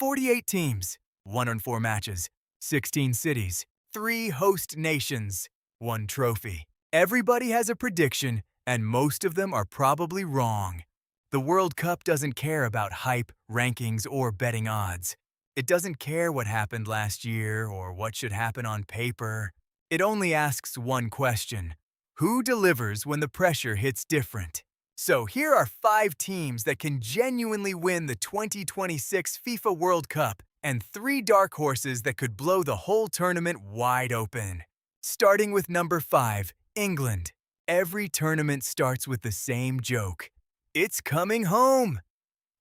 48 teams, 104 matches, 16 cities, 3 host nations, 1 trophy. Everybody has a prediction, and most of them are probably wrong. The World Cup doesn't care about hype, rankings, or betting odds. It doesn't care what happened last year or what should happen on paper. It only asks one question: who delivers when the pressure hits different? So here are 5 teams that can genuinely win the 2026 FIFA World Cup and 3 dark horses that could blow the whole tournament wide open. Starting with number 5, England. Every tournament starts with the same joke: it's coming home!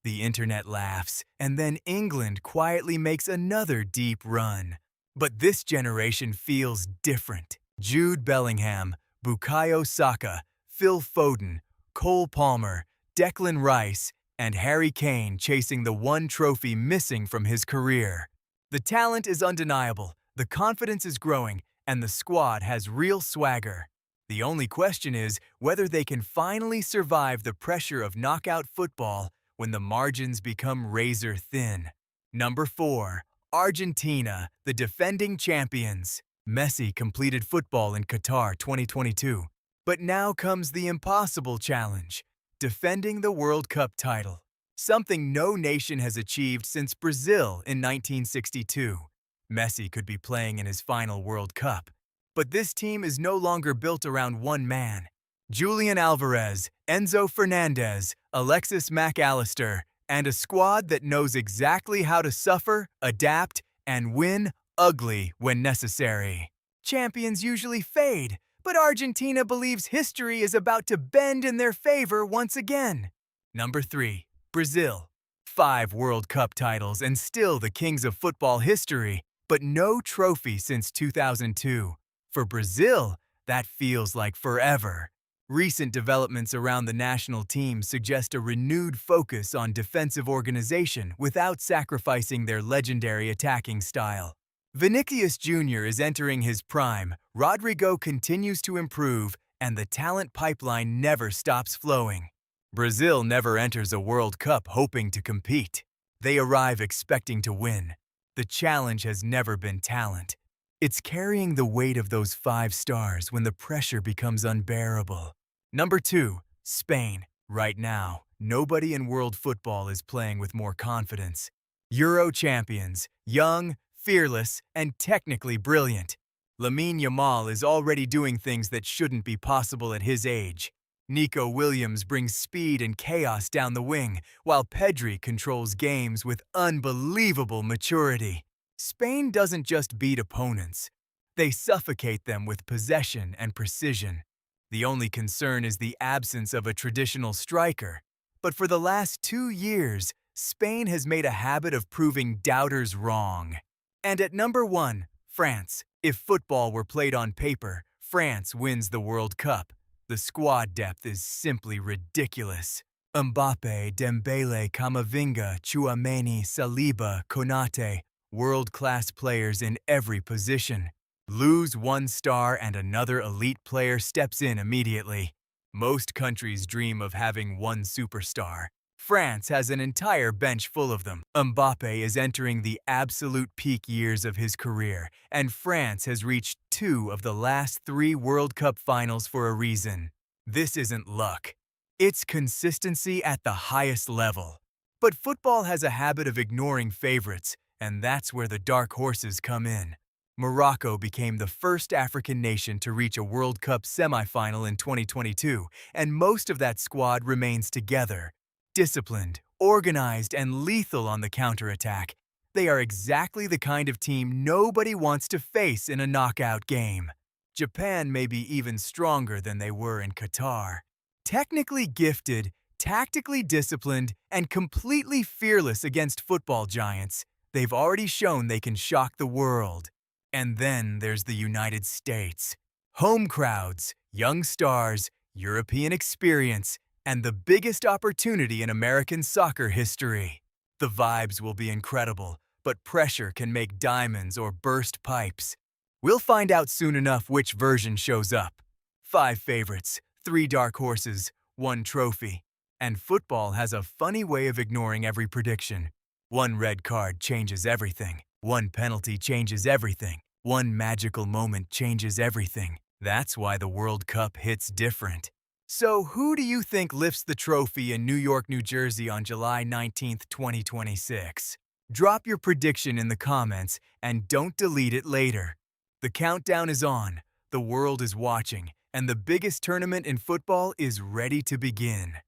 The internet laughs, and then England quietly makes another deep run. But this generation feels different. Jude Bellingham, Bukayo Saka, Phil Foden, Cole Palmer, Declan Rice, and Harry Kane chasing the one trophy missing from his career. The talent is undeniable, the confidence is growing, and the squad has real swagger. The only question is whether they can finally survive the pressure of knockout football when the margins become razor thin. Number 4, Argentina, the defending champions. Messi completed football in Qatar 2022. But now comes the impossible challenge: defending the World Cup title. Something no nation has achieved since Brazil in 1962. Messi could be playing in his final World Cup. But this team is no longer built around one man. Julian Alvarez, Enzo Fernandez, Alexis Mac Allister, and a squad that knows exactly how to suffer, adapt, and win ugly when necessary. Champions usually fade, but Argentina believes history is about to bend in their favor once again. Number 3, Brazil. 5 World Cup titles and still the kings of football history, but no trophy since 2002. For Brazil, that feels like forever. Recent developments around the national team suggest a renewed focus on defensive organization without sacrificing their legendary attacking style. Vinicius Jr. is entering his prime, Rodrigo continues to improve, and the talent pipeline never stops flowing. Brazil never enters a World Cup hoping to compete. They arrive expecting to win. The challenge has never been talent. It's carrying the weight of those 5 stars when the pressure becomes unbearable. Number 2, Spain. Right now, nobody in world football is playing with more confidence. Euro champions, young, fearless, and technically brilliant. Lamine Yamal is already doing things that shouldn't be possible at his age. Nico Williams brings speed and chaos down the wing, while Pedri controls games with unbelievable maturity. Spain doesn't just beat opponents. They suffocate them with possession and precision. The only concern is the absence of a traditional striker. But for the last 2 years, Spain has made a habit of proving doubters wrong. And at number 1, France. If football were played on paper, France wins the World Cup. The squad depth is simply ridiculous. Mbappe, Dembele, Camavinga, Tchouaméni, Saliba, Konate, world-class players in every position. Lose one star and another elite player steps in immediately. Most countries dream of having one superstar. France has an entire bench full of them. Mbappe is entering the absolute peak years of his career, and France has reached 2 of the last 3 World Cup finals for a reason. This isn't luck. It's consistency at the highest level. But football has a habit of ignoring favorites, and that's where the dark horses come in. Morocco became the first African nation to reach a World Cup semifinal in 2022, and most of that squad remains together. Disciplined, organized, and lethal on the counterattack. They are exactly the kind of team nobody wants to face in a knockout game. Japan may be even stronger than they were in Qatar. Technically gifted, tactically disciplined, and completely fearless against football giants, they've already shown they can shock the world. And then there's the United States. Home crowds, young stars, European experience, and the biggest opportunity in American soccer history. The vibes will be incredible, but pressure can make diamonds or burst pipes. We'll find out soon enough which version shows up. 5 favorites, 3 dark horses, 1 trophy. And football has a funny way of ignoring every prediction. One red card changes everything. One penalty changes everything. One magical moment changes everything. That's why the World Cup hits different. So who do you think lifts the trophy in New York, New Jersey on July 19th, 2026? Drop your prediction in the comments and don't delete it later. The countdown is on, the world is watching, and the biggest tournament in football is ready to begin.